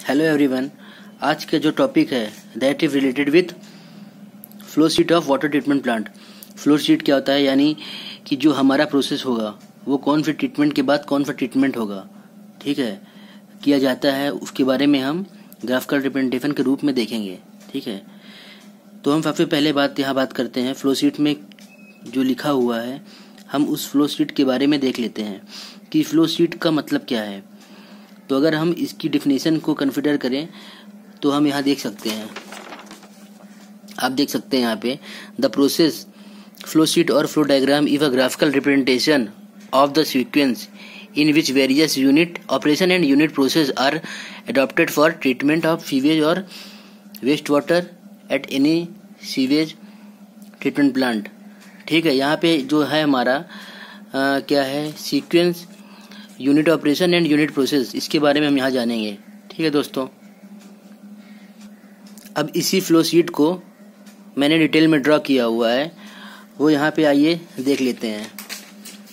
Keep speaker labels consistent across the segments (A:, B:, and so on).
A: Hello everyone. आज का जो टॉपिक है that is related with flow sheet of water treatment plant. Flow sheet क्या होता है, यानी कि जो हमारा प्रोसेस होगा वो कौन से ट्रीटमेंट के बाद कौन सा ट्रीटमेंट होगा, ठीक है, किया जाता है, उसके बारे में हम ग्राफिकल रिप्रेजेंटेशन के रूप में देखेंगे। ठीक है, तो हम सबसे पहले बात करते हैं फ्लो शीट में जो लिखा हुआ है, हम उस फ्लो शीट के बारे में देख लेते हैं कि फ्लो शीट का मतलब क्या है। तो अगर हम इसकी डेफिनेशन को कंसीडर करें तो हम यहाँ देख सकते हैं, आप देख सकते हैं यहाँ पे द प्रोसेस फ्लो शीट और flow diagram is a graphical representation of the sequence in which various unit operation and unit process are adopted for treatment of sewage or wastewater at any sewage treatment plant। ठीक है, यहाँ पे जो है हमारा क्या है, sequence, unit operation and unit process, इसके बारे में हम यहाँ जानेंगे। ठीक है दोस्तों, अब इसी फ्लो शीट को मैंने डिटेल में ड्रॉ किया हुआ है, वो यहाँ पे आइए देख लेते हैं।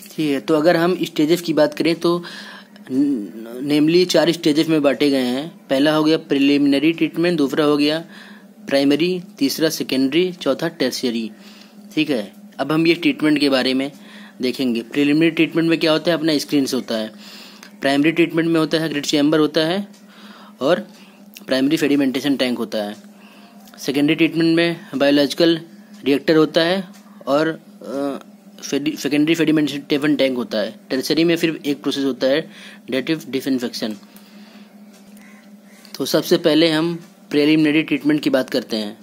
A: ठीक है, तो अगर हम स्टेजेस की बात करें तो नेमली 4 स्टेजेस में बांटे गए हैं। पहला हो गया प्रिलिमिनरी ट्रीटमेंट, दूसरा हो गया प्राइमरी, तीसरा सेकेंडरी, चौथा टर्शियरी। ठीक है, अब हम ये ट्रीटमेंट के बारे में देखेंगे। प्रिलिमिनरी ट्रीटमेंट में क्या होता है, अपना स्क्रीन से होता है। प्राइमरी ट्रीटमेंट में होता है ग्रिड चैम्बर होता है और प्राइमरी सेडिमेंटेशन टैंक होता है। सेकेंडरी ट्रीटमेंट में बायोलॉजिकल रिएक्टर होता है और सेकेंडरी सेडिमेंटेशन टैंक होता है। टर्शियरी में फिर एक प्रोसेस होता है दैट इज डिसइंफेक्शन। तो सबसे पहले हम प्रिलिमिनरी ट्रीटमेंट की बात करते हैं।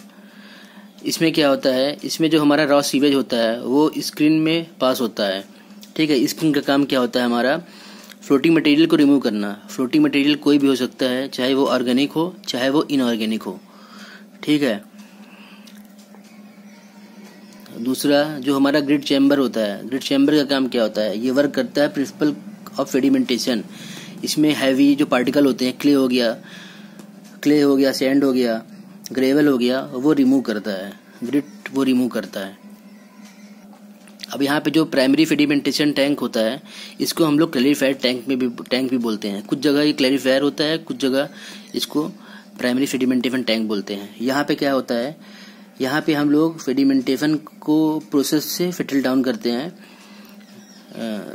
A: इसमें क्या होता है, इसमें जो हमारा रॉ सीवेज होता है वो स्क्रीन में पास होता है। ठीक है, स्क्रीन का काम क्या होता है, हमारा फ्लोटिंग मटेरियल को रिमूव करना। फ्लोटिंग मटेरियल कोई भी हो सकता है, चाहे वो ऑर्गेनिक हो चाहे वो इनऑर्गेनिक हो। ठीक है, दूसरा जो हमारा ग्रिड चैम्बर होता है, ग्रिड चैम्बर का काम क्या होता है, ये वर्क करता है प्रिंसिपल ऑफ सेडिमेंटेशन। इसमें हैवी जो पार्टिकल होते हैं, क्ले हो गया, सैंड हो गया, ग्रेवल हो गया, वो रिमूव करता है, ग्रिड वो रिमूव करता है। अब यहाँ पे जो प्राइमरी सेडिमेंटेशन टैंक होता है, इसको हम लोग क्लैरिफायर टैंक भी बोलते हैं। कुछ जगह ये क्लैरिफायर होता है, कुछ जगह इसको प्राइमरी सेडिमेंटेशन टैंक बोलते हैं। यहाँ पे क्या होता है, यहाँ पे हम लोग सेडिमेंटेशन को प्रोसेस से फिटल डाउन करते हैं,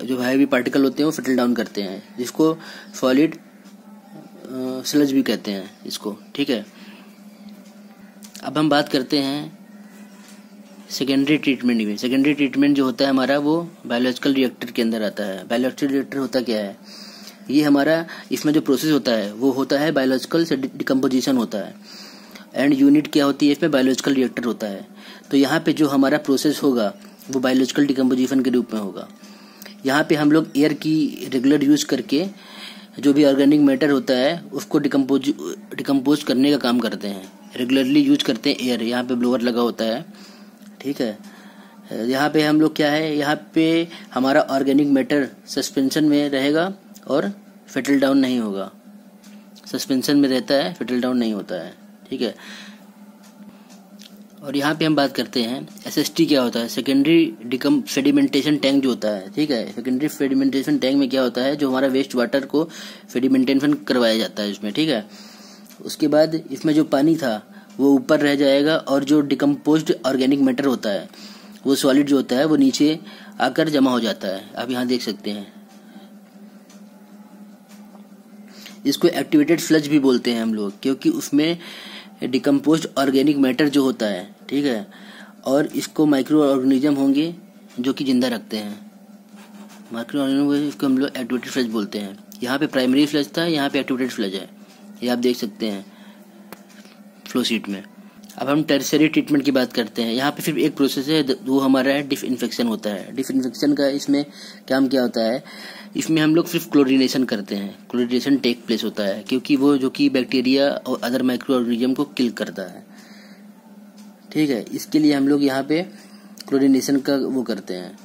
A: जो हैवी पार्टिकल होते हैं वो फिटल डाउन करते हैं, जिसको सॉलिड स्लज भी कहते हैं इसको। ठीक है, अब हम बात करते हैं सेकेंडरी ट्रीटमेंट में। सेकेंडरी ट्रीटमेंट जो होता है हमारा, वो बायोलॉजिकल रिएक्टर के अंदर आता है। बायोलॉजिकल रिएक्टर होता क्या है, ये हमारा इसमें जो प्रोसेस होता है वो होता है बायोलॉजिकल डिकम्पोजिशन होता है। एंड यूनिट क्या होती है, इसमें बायोलॉजिकल रिएक्टर होता है। तो यहाँ पे जो हमारा प्रोसेस होगा वो बायोलॉजिकल डिकम्पोजिशन के रूप में होगा। यहाँ पे हम लोग एयर की रेगुलर यूज करके जो भी ऑर्गेनिक मैटर होता है उसको डिकम्पोज करने का काम करते हैं। रेगुलरली यूज करते हैं एयर, यहाँ पे ब्लोअर लगा होता है। ठीक है, यहाँ पे हम लोग क्या है, यहाँ पे हमारा ऑर्गेनिक मैटर सस्पेंशन में रहेगा और फिटल डाउन नहीं होगा। सस्पेंशन में रहता है, फिटल डाउन नहीं होता है। ठीक है, और यहाँ पे हम बात करते हैं एसएसटी क्या होता है, सेकेंडरी सेडिमेंटेशन टैंक जो होता है। ठीक है, सेकेंडरी सेडिमेंटेशन टैंक में क्या होता है, जो हमारा वेस्ट वाटर को सेडिमेंटेशन करवाया जाता है इसमें। ठीक है, उसके बाद इसमें जो पानी था वो ऊपर रह जाएगा और जो डिकम्पोज्ड ऑर्गेनिक मैटर होता है वो सॉलिड जो होता है वो नीचे आकर जमा हो जाता है। आप यहाँ देख सकते हैं, इसको एक्टिवेटेड स्लज भी बोलते हैं हम लोग, क्योंकि उसमें डिकम्पोज्ड ऑर्गेनिक मैटर जो होता है, ठीक है, और इसको माइक्रो ऑर्गेनिज्म होंगे जो कि जिंदा रखते हैं। माइक्रो ऑर्गेनिज्म, इसको हम लोग एक्टिवेटेड स्लज बोलते हैं। यहाँ पे प्राइमरी स्लज था, यहाँ पे एक्टिवेटेड स्लज है, ये आप देख सकते हैं फ्लो शीट में। अब हम टर्शियरी ट्रीटमेंट की बात करते हैं। यहाँ पे सिर्फ एक प्रोसेस है, वो हमारा है डिसइंफेक्शन होता है। डिसइंफेक्शन का इसमें काम क्या होता है, इसमें हम लोग सिर्फ क्लोरीनेशन करते हैं। क्लोरीनेशन टेक प्लेस होता है क्योंकि वो जो कि बैक्टीरिया और अदर माइक्रो ऑर्गेनिज्म को किल करता है। ठीक है, इसके लिए हम लोग यहाँ पे क्लोरीनेशन का वो करते हैं।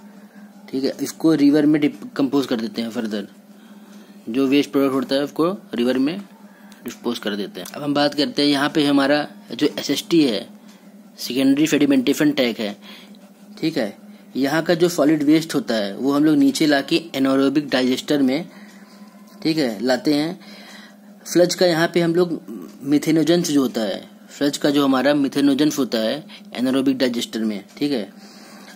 A: ठीक है, इसको रिवर में डिकम्पोज कर देते हैं। फर्दर जो वेस्ट प्रोडक्ट होता है उसको रिवर में डिस्पोज कर देते हैं। अब हम बात करते हैं, यहाँ पे हमारा जो एसएसटी है, सेकेंडरी सेडिमेंटेशन टैंक है। ठीक है, यहाँ का जो सॉलिड वेस्ट होता है वो हम लोग नीचे लाके एनारोबिक डाइजेस्टर में, ठीक है, लाते हैं। फ्लज का यहाँ पे हम लोग मिथेनोजेंस जो होता है, फ्लज का जो हमारा मिथेनोजेंस होता है एनारोबिक डाइजेस्टर में, ठीक है,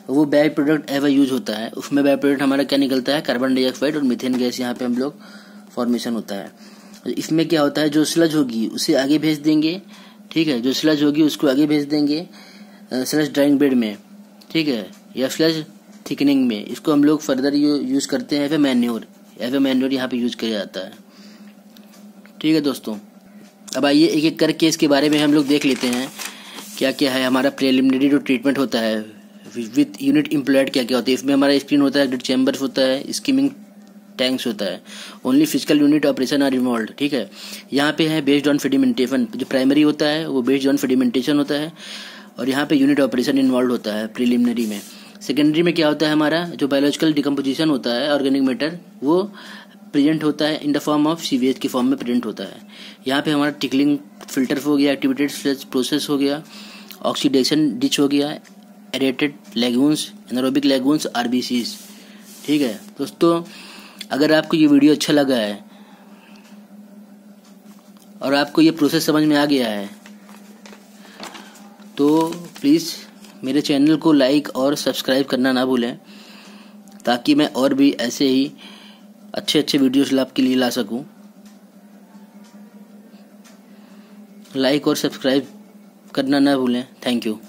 A: वो बाय प्रोडक्ट एवर यूज होता है। उसमें बाय प्रोडक्ट हमारा क्या निकलता है, कार्बन डाइऑक्साइड और मीथेन गैस यहाँ पे हम लोग फॉर्मेशन होता है। इसमें क्या होता है, जो स्लज होगी उसे आगे भेज देंगे, ठीक है, जो स्लज होगी उसको आगे भेज देंगे स्लज ड्राइंग बेड में, ठीक है, या स्लज थिकनिंग में। इसको हम लोग फर्दर यूज करते हैं एज ए मैन्योर यहाँ पे यूज किया जाता है। ठीक है दोस्तों, अब आइए एक एक करके इसके बारे में हम लोग देख लेते हैं क्या क्या है। हमारा प्रिलिमिनरी जो ट्रीटमेंट होता है विथ यूनिट इम्प्लॉयड क्या क्या होता है। इसमें हमारा स्क्रीन होता है, ग्रिड चैम्बर्स होता है, स्कीमिंग टैंक्स होता है, only physical unit operation are involve, ठीक है। यहाँ पे है बेस्ड ऑन फेडिमेंटेशन, जो प्राइमरी होता है वो बेस्ड ऑन फेडिमेंटेशन होता है, और यहाँ पे यूनिट ऑपरेशन इन्वॉल्व होता है प्रिलिमिनरी में। सेकेंडरी में क्या होता है, हमारा जो बायोलॉजिकल डिकम्पोजिशन होता है ऑर्गेनिक मैटर वो प्रेजेंट होता है in the form of sewage की फॉर्म में प्रेजेंट होता है। यहाँ पे हमारा टिकलिंग फिल्टर हो गया, एक्टिवेटेड स्लज प्रोसेस हो गया, ऑक्सीडेशन डिच हो गया, aerated lagoons, anaerobic lagoons, RBCs. ठीक है दोस्तों, अगर आपको ये वीडियो अच्छा लगा है और आपको ये प्रोसेस समझ में आ गया है तो प्लीज़ मेरे चैनल को लाइक और सब्सक्राइब करना ना भूलें, ताकि मैं और भी ऐसे ही अच्छे अच्छे वीडियोस आपके लिए ला सकूं। लाइक और सब्सक्राइब करना ना भूलें। Thank you.